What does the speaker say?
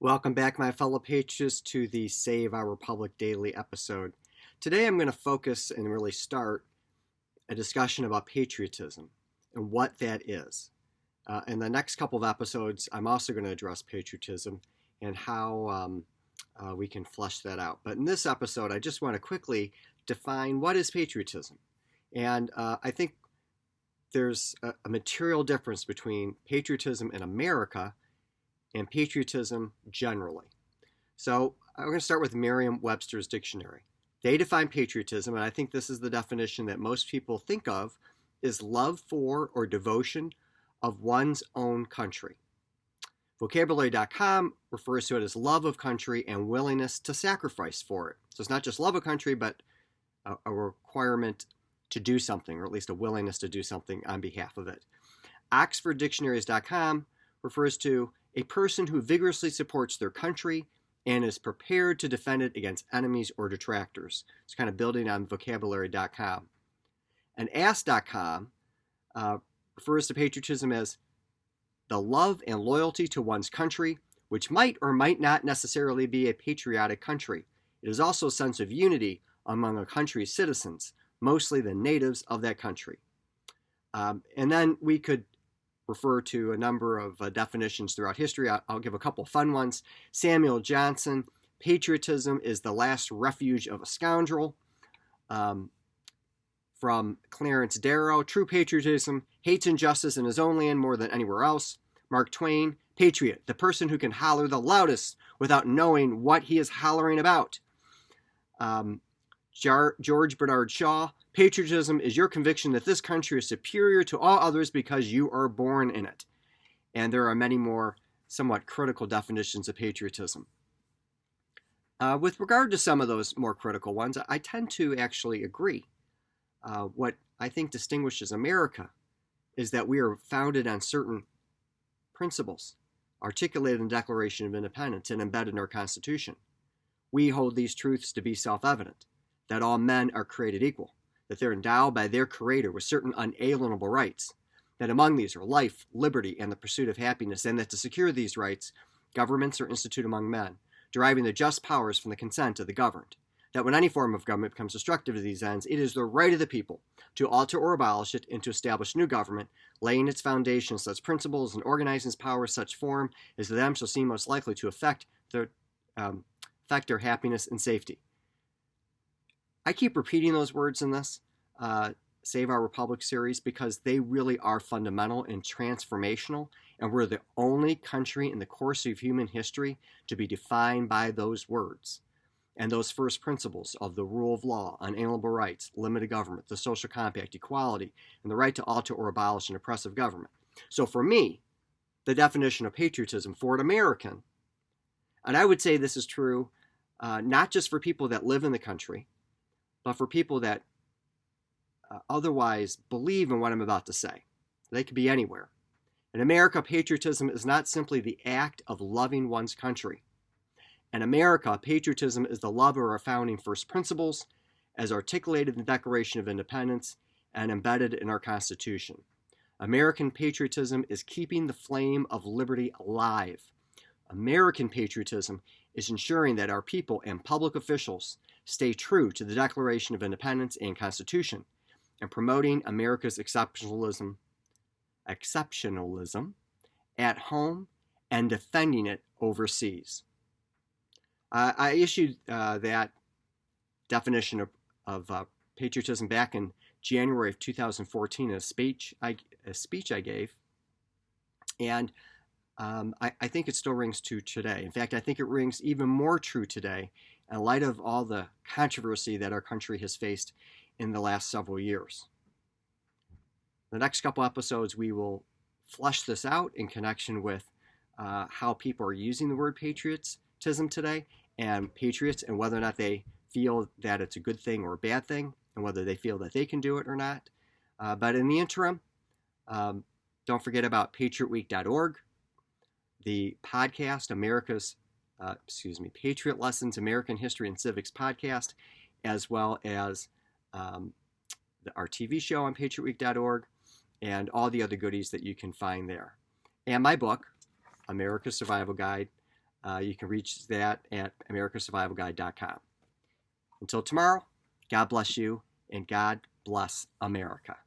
Welcome back, my fellow patriots, to the Save Our Republic Daily episode. Today I'm going to focus and really start a discussion about patriotism and what that is. In the next couple of episodes, I'm also going to address patriotism and how we can flesh that out. But in this episode, I just want to quickly define what is patriotism. And I think there's a material difference between patriotism in America and patriotism generally. So I'm going to start with Merriam-Webster's dictionary. They define patriotism, and I think this is the definition that most people think of, is love for or devotion of one's own country. Vocabulary.com refers to it as love of country and willingness to sacrifice for it. So it's not just love of country, but a requirement to do something, or at least a willingness to do something on behalf of it. OxfordDictionaries.com refers to a person who vigorously supports their country and is prepared to defend it against enemies or detractors. It's kind of building on vocabulary.com. And ask.com refers to patriotism as the love and loyalty to one's country, which might or might not necessarily be a patriotic country. It is also a sense of unity among a country's citizens, mostly the natives of that country. And then we could refer to a number of definitions throughout history. I'll give a couple fun ones. Samuel Johnson, patriotism is the last refuge of a scoundrel. From Clarence Darrow, true patriotism hates injustice in his own land more than anywhere else. Mark Twain, patriot, the person who can holler the loudest without knowing what he is hollering about. George Bernard Shaw, patriotism is your conviction that this country is superior to all others because you are born in it. And there are many more somewhat critical definitions of patriotism. With regard to some of those more critical ones, I tend to actually agree. What I think distinguishes America is that we are founded on certain principles articulated in the Declaration of Independence and embedded in our Constitution. We hold these truths to be self-evident, that all men are created equal, that they're endowed by their Creator with certain unalienable rights, that among these are life, liberty, and the pursuit of happiness, and that to secure these rights, governments are instituted among men, deriving the just powers from the consent of the governed, that when any form of government becomes destructive to these ends, it is the right of the people to alter or abolish it and to establish new government, laying its foundation such principles and organizing its power such form as to them shall seem most likely to affect their happiness and safety. I keep repeating those words in this Save Our Republic series because they really are fundamental and transformational, and we're the only country in the course of human history to be defined by those words and those first principles of the rule of law, unalienable rights, limited government, the social compact, equality, and the right to alter or abolish an oppressive government. So for me, the definition of patriotism for an American, and I would say this is true not just for people that live in the country, but for people that otherwise believe in what I'm about to say. They could be anywhere. In America, patriotism is not simply the act of loving one's country. In America, patriotism is the love of our founding first principles, as articulated in the Declaration of Independence and embedded in our Constitution. American patriotism is keeping the flame of liberty alive. American patriotism is ensuring that our people and public officials stay true to the Declaration of Independence and Constitution, and promoting America's exceptionalism at home and defending it overseas. I issued that definition of patriotism back in January of 2014 in a speech I gave, and I think it still rings true today. In fact, I think it rings even more true today in light of all the controversy that our country has faced in the last several years. The next couple episodes, we will flesh this out in connection with how people are using the word patriotism today and patriots, and whether or not they feel that it's a good thing or a bad thing, and whether they feel that they can do it or not. But in the interim, don't forget about patriotweek.org, the podcast, Patriot Lessons, American History and Civics podcast, as well as our TV show on patriotweek.org, and all the other goodies that you can find there. And my book, America's Survival Guide, You can reach that at americasurvivalguide.com. Until tomorrow, God bless you, and God bless America.